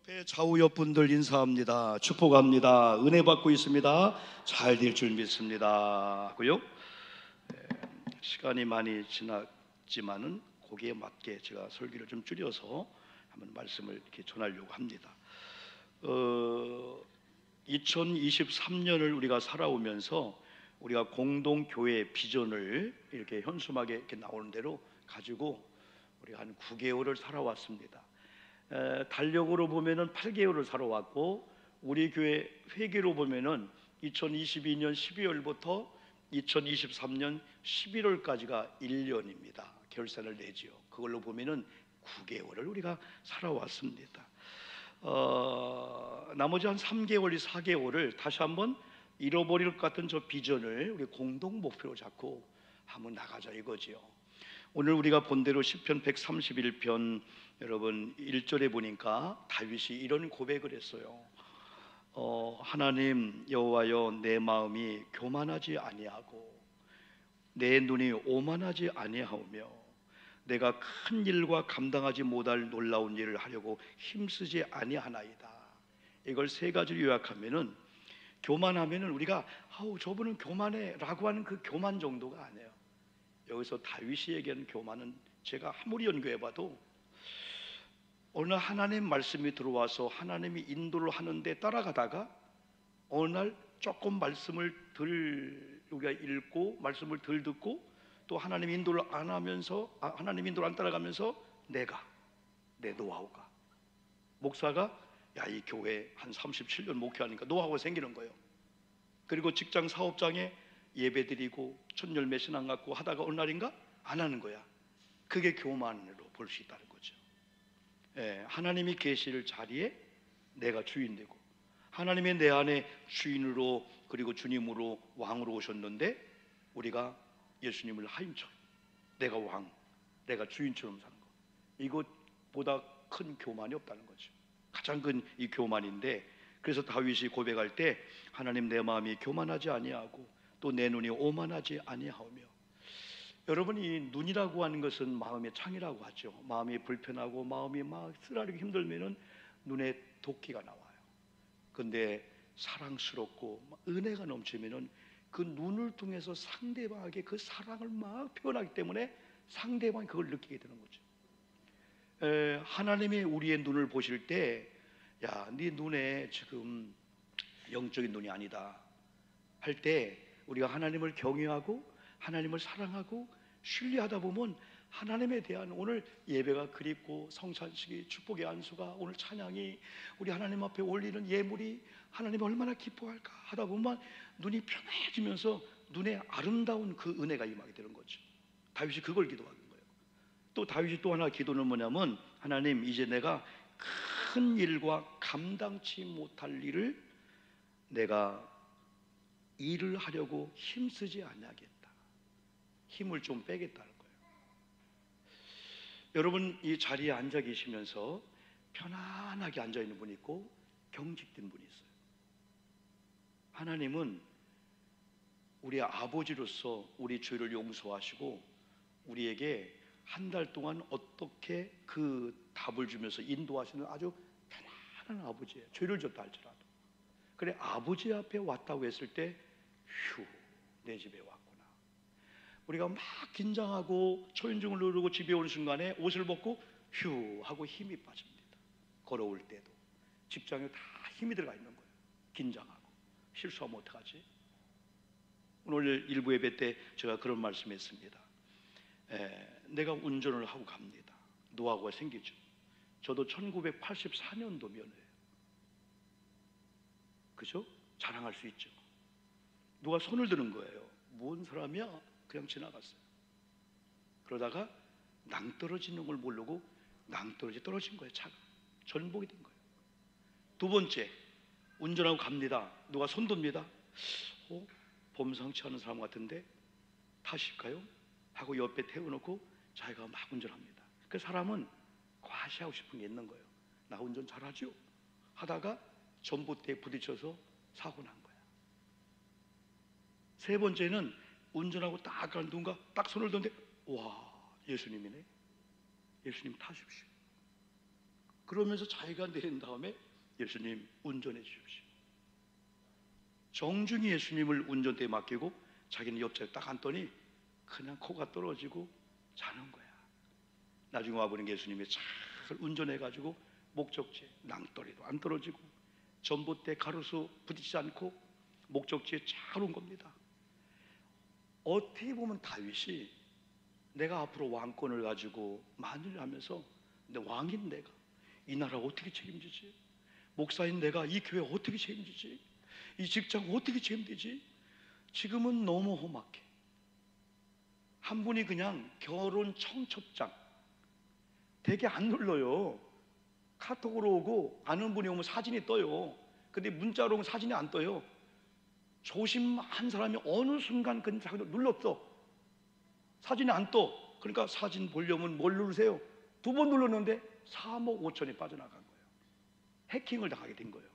옆에 좌우 옆분들 인사합니다. 축복합니다. 은혜 받고 있습니다. 잘 될 줄 믿습니다. 하고요. 시간이 많이 지났지만은 거기에 맞게 제가 설교를 좀 줄여서 한번 말씀을 이렇게 전하려고 합니다. 2023년을 우리가 살아오면서 우리가 공동교회 비전을 이렇게 현수막에 이렇게 나오는 대로 가지고 우리가 한 9개월을 살아왔습니다. 달력으로 보면은 8개월을 살아왔고, 우리 교회 회계로 보면은 2022년 12월부터 2023년 11월까지가 1년입니다. 결산을 내지요. 그걸로 보면은 9개월을 우리가 살아왔습니다. 나머지 한 3개월, 4개월을 다시 한번 잃어버릴 것 같은 저 비전을 우리 공동 목표로 잡고 한번 나가자 이거지요. 오늘 우리가 본 대로 시편 131편 여러분 1절에 보니까 다윗이 이런 고백을 했어요. 하나님 여호와여, 내 마음이 교만하지 아니하고 내 눈이 오만하지 아니하오며 내가 큰 일과 감당하지 못할 놀라운 일을 하려고 힘쓰지 아니하나이다. 이걸 세 가지로 요약하면은, 교만하면은 우리가 저분은 교만해라고 하는 그 교만 정도가 아니에요. 여기서 다윗이 얘기하는 교만은 제가 아무리 연구해봐도 어느 날 하나님 말씀이 들어와서 하나님이 인도를 하는데 따라가다가 어느 날 조금 말씀을 우리가 읽고 말씀을 덜 듣고 또 하나님 인도를 안 하면서 하나님 인도를 안 따라가면서 내 노하우가, 목사가 이 교회 한 37년 목회하니까 노하우가 생기는 거예요. 그리고 직장 사업장에 예배드리고 첫 열매 신앙 갖고 하다가 어느 날인가 안 하는 거야. 그게 교만으로 볼 수 있다는 거죠. 하나님이 계실 자리에 내가 주인 되고, 하나님의 내 안에 주인으로 그리고 주님으로 왕으로 오셨는데 우리가 예수님을 하인처럼 내가 왕, 내가 주인처럼 사는 거, 이것보다 큰 교만이 없다는 거죠. 가장 큰 이 교만인데, 그래서 다윗이 고백할 때 하나님 내 마음이 교만하지 아니하고 또 내 눈이 오만하지 아니하오며, 여러분 이 눈이라고 하는 것은 마음의 창이라고 하죠. 마음이 불편하고 마음이 막 쓰라리고 힘들면은 눈에 도끼가 나와요. 근데 사랑스럽고 은혜가 넘치면은 그 눈을 통해서 상대방에게 그 사랑을 막 표현하기 때문에 상대방이 그걸 느끼게 되는 거죠. 하나님이 우리의 눈을 보실 때, 네 눈에 지금 영적인 눈이 아니다 할 때 우리가 하나님을 경외하고 하나님을 사랑하고 신뢰하다 보면 하나님에 대한 오늘 예배가 그립고 성찬식이 축복의 안수가 오늘 찬양이 우리 하나님 앞에 올리는 예물이 하나님 얼마나 기뻐할까 하다 보면 눈이 편해지면서 눈에 아름다운 그 은혜가 임하게 되는 거죠. 다윗이 그걸 기도하는 거예요. 또 다윗이 또 하나 기도는 뭐냐면, 하나님 이제 내가 큰 일과 감당치 못할 일을 내가 일을 하려고 힘쓰지 않냐겠다. 힘을 좀 빼겠다는 거예요. 여러분 이 자리에 앉아 계시면서 편안하게 앉아 있는 분이 있고 경직된 분이 있어요. 하나님은 우리 아버지로서 우리 죄를 용서하시고 우리에게 한 달 동안 어떻게 그 답을 주면서 인도하시는 아주 편안한 아버지예요. 죄를 졌다 할지라도. 그래, 아버지 앞에 왔다고 했을 때 내 집에 왔구나. 우리가 막 긴장하고 초인종을 누르고 집에 오는 순간에 옷을 벗고 하고 힘이 빠집니다. 걸어올 때도 직장에 다 힘이 들어가 있는 거예요. 긴장하고 실수하면 어떡하지? 오늘 일부 예배 때 제가 그런 말씀했습니다. 내가 운전을 하고 갑니다. 노하우가 생기죠. 저도 1984년도 면허예요. 그죠? 자랑할 수 있죠. 누가 손을 드는 거예요. 뭔 사람이야? 그냥 지나갔어요. 그러다가 낭떠러지는 걸 모르고 낭떠러지 떨어진 거예요. 차가 전복이 된 거예요. 두 번째, 운전하고 갑니다. 누가 손 듭니다. 범상치 않은 사람 같은데 타실까요? 하고 옆에 태워놓고 자기가 막 운전합니다. 그 사람은 과시하고 싶은 게 있는 거예요. 나 운전 잘하죠? 하다가 전봇대에 부딪혀서 사고 난 거야. 세 번째는 운전하고 딱 가는 누군가 딱 손을 드는데, 와, 예수님이네. 예수님 타십시오. 그러면서 자기가 내린 다음에 예수님 운전해 주십시오. 정중히 예수님을 운전대에 맡기고 자기는 옆자리에 딱 앉더니 그냥 코가 떨어지고 자는 거야. 나중에 와보니 예수님이 잘 운전해가지고 목적지에 낭떠러리도 안 떨어지고 전봇대 가로수 부딪히지 않고 목적지에 잘 온 겁니다. 어떻게 보면 다윗이 내가 앞으로 왕권을 가지고 만일 하면서 내 왕인 내가 이 나라 어떻게 책임지지? 목사인 내가 이 교회 어떻게 책임지지? 이 직장 어떻게 책임지지? 지금은 너무 험악해. 한 분이 그냥 결혼 청첩장 되게 안 눌러요. 카톡으로 오고 아는 분이 오면 사진이 떠요. 근데 문자로 오면 사진이 안 떠요. 조심한 사람이 어느 순간 그 사진을 눌렀어. 사진이 안 떠. 그러니까 사진 보려면 뭘 누르세요? 2번 눌렀는데 3억 5천이 빠져나간 거예요. 해킹을 당하게 된 거예요.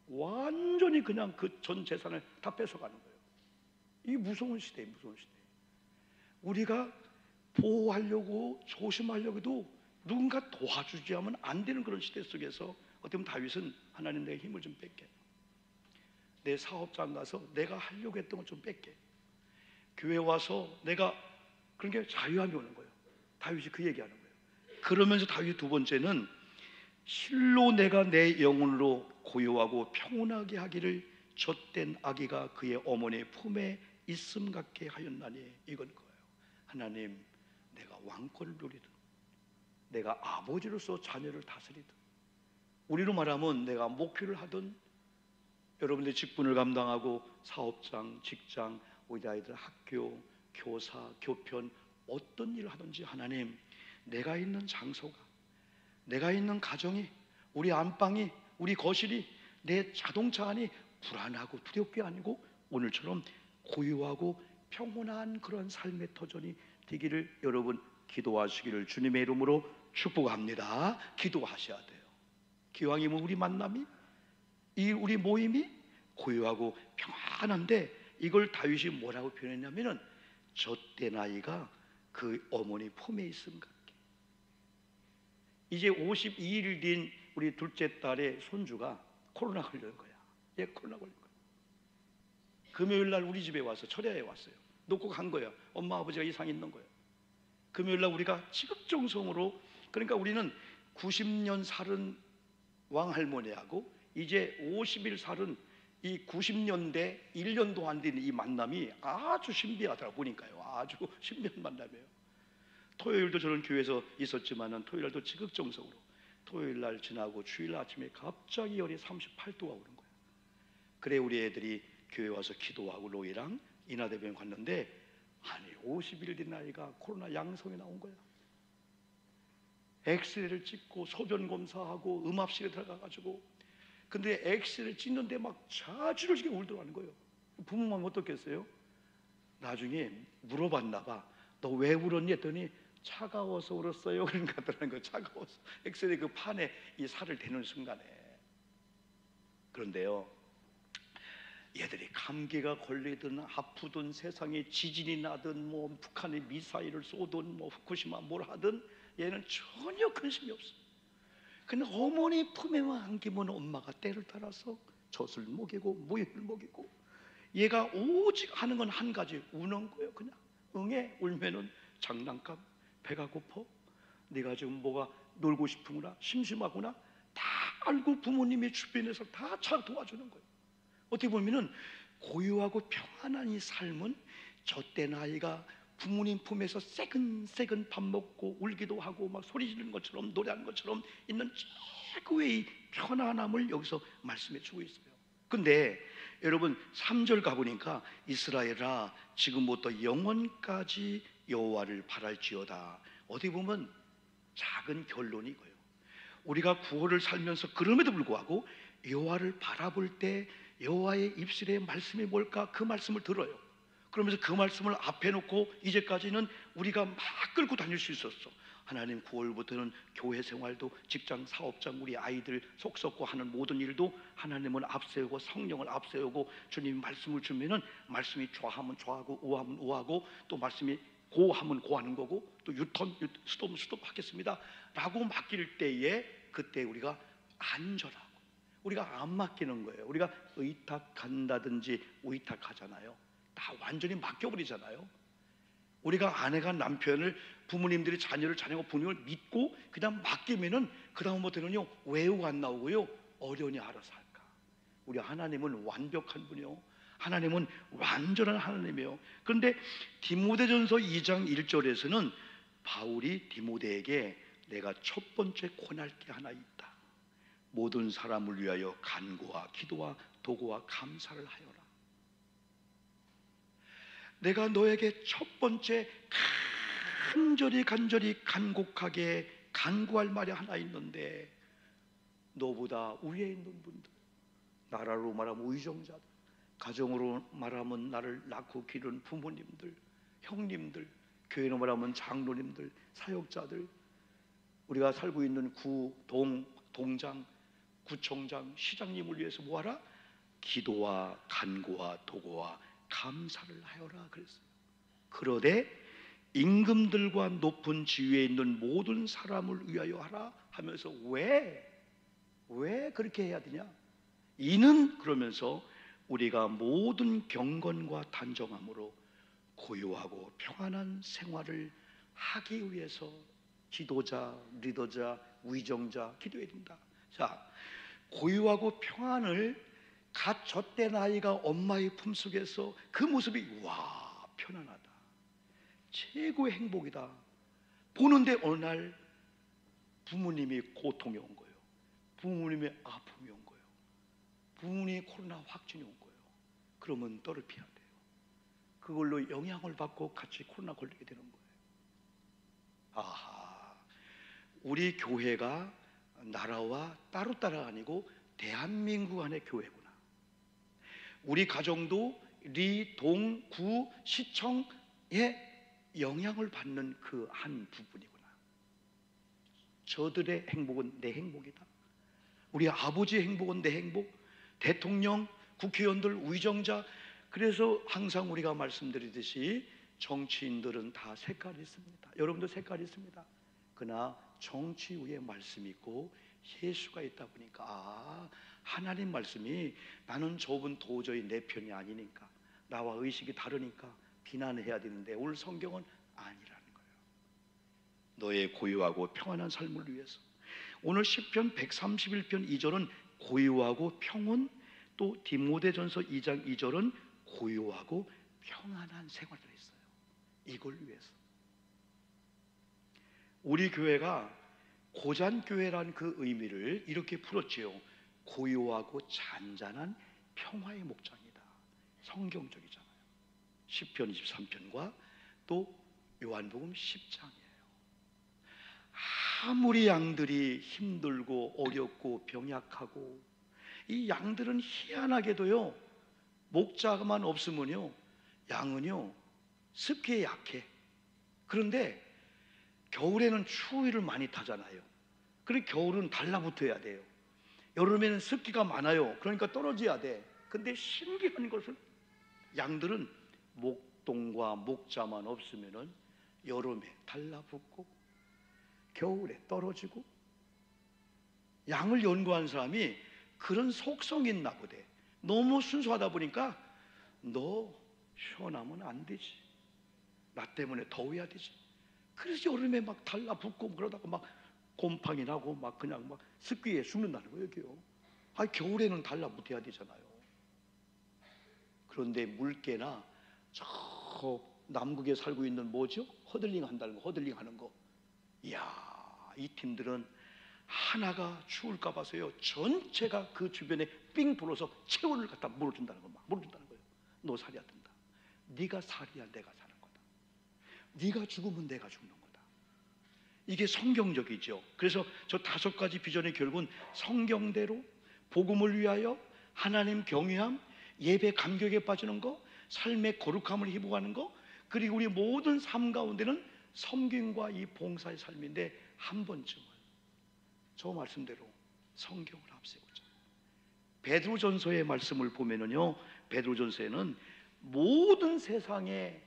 완전히 그냥 그 전 재산을 다 뺏어가는 거예요. 이 무서운 시대예요. 무서운 시대. 우리가 보호하려고 조심하려고 해도 누군가 도와주지 하면 안 되는 그런 시대 속에서 어떻게 보면 다윗은 하나님 내게 힘을 좀 뺄게, 내 사업장 가서 내가 하려고 했던 걸 좀 뺄게, 교회 와서 내가 그런 게 자유함이 오는 거예요. 다윗이 그 얘기하는 거예요. 그러면서 다윗 두 번째는 실로 내가 내 영혼으로 고요하고 평온하게 하기를 젖된 아기가 그의 어머니의 품에 있음 같게 하였나니 이건 거예요. 하나님, 내가 왕권을 누리든 내가 아버지로서 자녀를 다스리든 우리로 말하면 내가 목표를 하든 여러분들이 직분을 감당하고 사업장, 직장, 우리 아이들 학교, 교사, 교편 어떤 일을 하든지 하나님, 내가 있는 장소가, 내가 있는 가정이, 우리 안방이, 우리 거실이, 내 자동차 안이 불안하고 두렵게 아니고 오늘처럼 고요하고 평온한 그런 삶의 터전이 되기를 여러분 기도하시기를 주님의 이름으로 축복합니다. 기도하셔야 돼요. 기왕이면 우리 만남이, 이 우리 모임이 고요하고 평안한데 이걸 다윗이 뭐라고 표현했냐면은 젖된 아이가 그 어머니 품에 있음 같게. 이제 52일 된 우리 둘째 딸의 손주가 코로나 걸린 거야. 얘 코로나 걸린 거야. 금요일 날 우리 집에 와서 철야에 왔어요. 놓고 간 거야. 엄마 아버지가 이상이 있는 거예요. 금요일 날 우리가 지극정성으로, 그러니까 우리는 90년 살은 왕할머니하고 이제 50일 살은 이 90년대 1년도 안 된 이 만남이 아주 신비하더라고 보니까요. 아주 신비한 만남이에요. 토요일도 저는 교회에서 있었지만은 토요일 날도 지극정성으로 토요일 날 지나고 주일 아침에 갑자기 열이 38도가 오는 거예요. 그래 우리 애들이 교회 와서 기도하고 로이랑 인하대병원 갔는데 아니 50일 된 아이가 코로나 양성이 나온 거야. 엑스레이를 찍고 소변 검사하고 음압실에 들어가가지고 근데 엑스레이를 찍는데 막 자주를 지게 울더라는 거예요. 부모만 어떻겠어요? 나중에 물어봤나 봐. 너 왜 울었니? 했더니 차가워서 울었어요. 그런 것 같더라는 거예요. 차가워서. 엑스레이 그 판에 이 살을 대는 순간에. 그런데요, 얘들이 감기가 걸리든 아프든 세상에 지진이 나든 뭐 북한이 미사일을 쏘든 뭐 후쿠시마 뭘 하든 얘는 전혀 관심이 없어. 근데 어머니 품에만 안기면 엄마가 때를 따라서 젖을 먹이고 모유를 먹이고 얘가 오직 하는 건 한 가지, 우는 거예요. 그냥 응애. 울면은 장난감, 배가 고파, 네가 지금 뭐가 놀고 싶은구나, 심심하구나 다 알고 부모님이 주변에서 다 잘 도와주는 거예요. 어떻게 보면은 고요하고 평안한 이 삶은 젖된 아이가 부모님 품에서 새근새근 밥 먹고 울기도 하고 막 소리 지르는 것처럼 노래하는 것처럼 있는 최고의 편안함을 여기서 말씀해 주고 있어요. 근데 여러분 3절 가보니까 이스라엘아 지금부터 영원까지 여호와를 바랄지어다. 어디 보면 작은 결론이 이거예요. 우리가 구호를 살면서 그럼에도 불구하고 여호와를 바라볼 때 여호와의 입술의 말씀이 뭘까? 그 말씀을 들어요. 그러면서 그 말씀을 앞에 놓고 이제까지는 우리가 막 끌고 다닐 수 있었어. 하나님 9월부터는 교회 생활도 직장 사업장 우리 아이들 속 썩고 하는 모든 일도 하나님을 앞세우고 성령을 앞세우고 주님 말씀을 주면은 말씀이 좌하면 좌하고 우하면 우하고 또 말씀이 고하면 고하는 거고 또 유턴 스톱 하겠습니다 라고 맡길 때에 그때 우리가 안전하고 우리가 안 맡기는 거예요. 우리가 의탁한다든지 의탁하잖아요. 다 완전히 맡겨버리잖아요. 우리가 아내가 남편을, 부모님들이 자녀가 부모님을 믿고 그냥 맡기면은 그 다음부터는요 외우가 안 나오고요 어려우니 알아서 할까. 우리 하나님은 완벽한 분이요, 하나님은 완전한 하나님이에요. 그런데 디모데전서 2장 1절에서는 바울이 디모데에게 내가 첫 번째 권할 게 하나 있다. 모든 사람을 위하여 간구와 기도와 도구와 감사를 하여라. 내가 너에게 첫 번째 간절히 간곡하게 간구할 말이 하나 있는데, 너보다 위에 있는 분들, 나라로 말하면 의정자들, 가정으로 말하면 나를 낳고 기른 부모님들, 형님들, 교회로 말하면 장로님들, 사역자들, 우리가 살고 있는 동장, 구청장, 시장님을 위해서 뭐하라? 기도와 간구와 도구와 감사를 하여라 그랬어요. 그러되 임금들과 높은 지위에 있는 모든 사람을 위하여 하라 하면서 왜 그렇게 해야 되냐? 이는 그러면서 우리가 모든 경건과 단정함으로 고요하고 평안한 생활을 하기 위해서 지도자, 리더자, 위정자 기도해야 된다. 자, 고요하고 평안을 갓 젖된 아이가 엄마의 품속에서 그 모습이 와 편안하다, 최고의 행복이다. 보는데 어느 날 부모님이 고통이 온 거예요. 부모님의 아픔이 온 거예요. 부모님이 코로나 확진이 온 거예요. 그러면 떨어져야 돼요. 그걸로 영향을 받고 같이 코로나 걸리게 되는 거예요. 아하, 우리 교회가 나라와 따로 아니고 대한민국 안의 교회구나. 우리 가정도 리, 동, 구, 시청에 영향을 받는 그 한 부분이구나. 저들의 행복은 내 행복이다. 우리 아버지의 행복은 내 행복, 대통령, 국회의원들, 위정자. 그래서 항상 우리가 말씀드리듯이 정치인들은 다 색깔이 있습니다. 여러분도 색깔이 있습니다. 그러나 정치 위에 말씀이 있고 예수가 있다 보니까 하나님 말씀이 나는 저분 도저히 내 편이 아니니까, 나와 의식이 다르니까 비난해야 되는데 오늘 성경은 아니라는 거예요. 너의 고요하고 평안한 삶을 위해서. 오늘 시편 131편 2절은 고요하고 평온, 또 디모데전서 2장 2절은 고요하고 평안한 생활을 했어요. 이걸 위해서. 우리 교회가 고잔교회란 그 의미를 이렇게 풀었지요. 고요하고 잔잔한 평화의 목장이다. 성경적이잖아요. 시편 23편과 또 요한복음 10장이에요. 아무리 양들이 힘들고 어렵고 병약하고, 이 양들은 희한하게도요 목자만 없으면요 양은요 습기에 약해. 그런데 겨울에는 추위를 많이 타잖아요. 그래서 겨울은 달라붙어야 돼요. 여름에는 습기가 많아요. 그러니까 떨어져야 돼. 근데 신기한 것은 양들은 목동과 목자만 없으면은 여름에 달라붙고 겨울에 떨어지고. 양을 연구한 사람이 그런 속성이 있나 보대. 너무 순수하다 보니까 너 시원하면 안 되지, 나 때문에 더워야 되지. 그래서 여름에 막 달라붙고 그러다가 막 곰팡이 나고 막 그냥 막 습기에 죽는다는 거예요. 여기요. 겨울에는 달라붙어야 되잖아요. 그런데 물개나 저 남극에 살고 있는 뭐죠? 허들링 한다는 거, 허들링 하는 거. 이야, 이 팀들은 하나가 추울까 봐서요 전체가 그 주변에 삥 돌아서 체온을 갖다 물어준다는 거, 막 물어준다는 거예요. 너 살이야 된다. 네가 살이야 내가 사는 거다. 네가 죽으면 내가 죽는 거다. 이게 성경적이죠. 그래서 저 5가지 비전의 결국은 성경대로 복음을 위하여 하나님 경외함, 예배 감격에 빠지는 거, 삶의 거룩함을 희복하는 거, 그리고 우리 모든 삶 가운데는 섬김과 이 봉사의 삶인데 한 번쯤은 저 말씀대로 성경을 앞세우자. 베드로전서의 말씀을 보면은요, 베드로전서에는 모든 세상의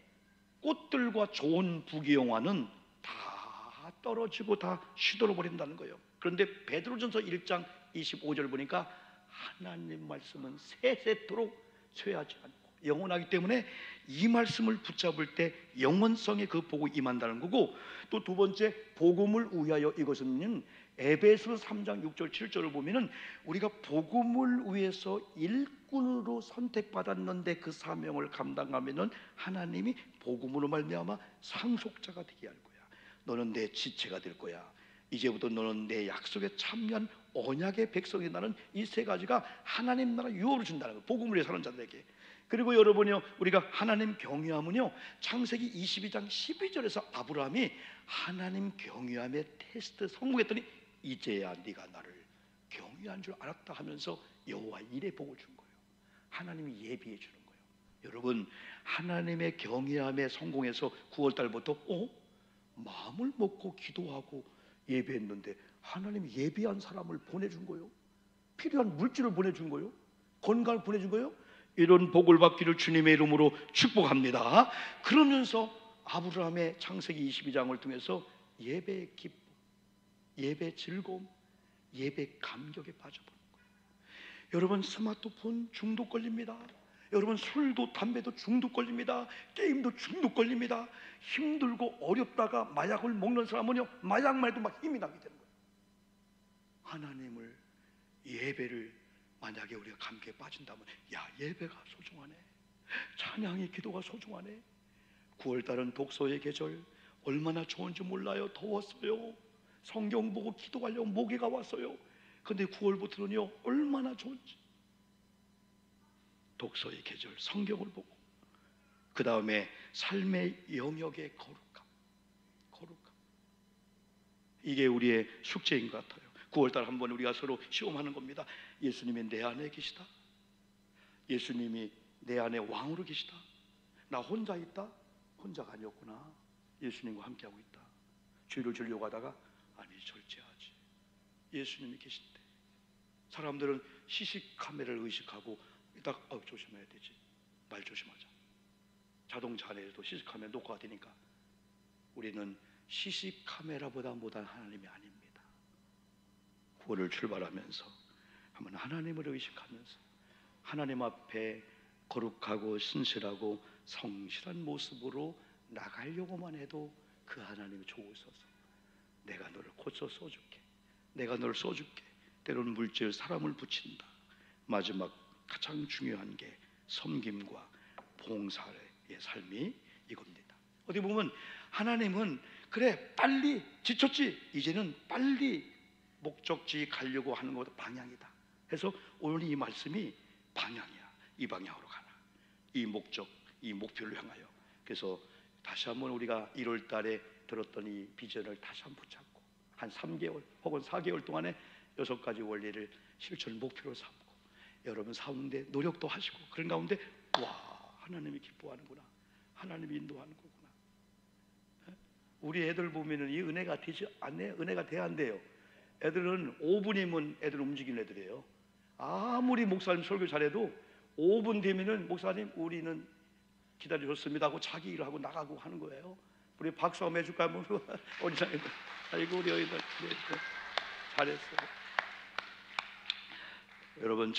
꽃들과 좋은 부귀영화는 다 떨어지고 다 시들어 버린다는 거예요. 그런데 베드로전서 1장 25절 보니까 하나님 말씀은 세세토록 쇠하지 않고 영원하기 때문에 이 말씀을 붙잡을 때 영원성에 그 복이 임한다는 거고, 또 두 번째 복음을 위하여, 이것은 에베소 3장 6절 7절을 보면은 우리가 복음을 위해서 일꾼으로 선택받았는데 그 사명을 감당하면은 하나님이 복음으로 말미암아 상속자가 되게 할 거야. 너는 내 지체가 될 거야. 이제부터 너는 내 약속에 참여한 언약의 백성이, 나는 이 세 가지가 하나님 나라 유업을 준다는 거예요, 복음을 위해 사는 자들에게. 그리고 여러분요, 우리가 하나님 경외함은요, 창세기 22장 12절에서 아브라함이 하나님 경외함의 테스트 성공했더니 이제야 네가 나를 경외한 줄 알았다 하면서 여호와 일의 복을 준 거예요. 하나님이 예비해 주는 거예요. 여러분, 하나님의 경외함에 성공해서 9월 달부터 마음을 먹고 기도하고 예배했는데 하나님이 예비한 사람을 보내준 거예요. 필요한 물질을 보내준 거예요. 건강을 보내준 거예요. 이런 복을 받기를 주님의 이름으로 축복합니다. 그러면서 아브라함의 창세기 22장을 통해서 예배의 기쁨, 예배 즐거움, 예배 감격에 빠져버린 거예요. 여러분, 스마트폰 중독 걸립니다. 여러분, 술도 담배도 중독 걸립니다. 게임도 중독 걸립니다. 힘들고 어렵다가 마약을 먹는 사람은요, 마약만 해도 막 힘이 나게 되는 거예요. 하나님을, 예배를 만약에 우리가 감격에 빠진다면, 야, 예배가 소중하네, 찬양의 기도가 소중하네. 9월달은 독서의 계절, 얼마나 좋은지 몰라요. 더웠어요. 성경 보고 기도하려고 모기가 왔어요. 근데 9월부터는요 얼마나 좋은지. 독서의 계절, 성경을 보고, 그 다음에 삶의 영역의 거룩함. 이게 우리의 숙제인 것 같아요. 9월달 한번 우리가 서로 시험하는 겁니다. 예수님이 내 안에 계시다. 예수님이 내 안에 왕으로 계시다. 나 혼자 있다. 혼자가 아니었구나. 예수님과 함께하고 있다. 죄를 지려고 하다가 아니, 절제하지. 예수님이 계신데. 사람들은 시식 카메라를 의식하고 딱 조심해야 되지. 말 조심하자. 자동차 안에도 시식 카메라 녹화가 되니까. 우리는 시식 카메라보다 못한 하나님이 아닙니다. 9월을 출발하면서 한번 하나님을 의식하면서 하나님 앞에 거룩하고 신실하고 성실한 모습으로 나가려고만 해도 그 하나님이 좋으셔서 내가 너를 고쳐 써줄게, 내가 너를 써줄게. 때로는 물질, 사람을 붙인다. 마지막 가장 중요한 게 섬김과 봉사의 삶이 이겁니다. 어디 보면 하나님은 그래, 빨리 지쳤지, 이제는 빨리 목적지 가려고 하는 것도 방향이다 해서 오늘 이 말씀이 방향이야. 이 방향으로 가라. 이 목적, 이 목표를 향하여. 그래서 다시 한번 우리가 1월 달에 들었던 이 비전을 다시 한번 붙잡고 한 3개월 혹은 4개월 동안에 6가지 원리를 실천 목표로 삼고 여러분 사는데 노력도 하시고, 그런 가운데 와, 하나님이 기뻐하는구나, 하나님이 인도하는 거구나. 우리 애들 보면은 이 은혜가 되지 않네. 은혜가 돼야 안 돼요. 애들은 5분이면 애들 움직이는 애들이에요. 아무리 목사님 설교 잘해도 5분 되면은 목사님 우리는 기다려줬습니다 하고 자기 일을 하고 나가고 하는 거예요. 우리 박수 한번 해줄까요? 어린아이들, 아이고 우리 어린아이들 잘했어요. 여러분,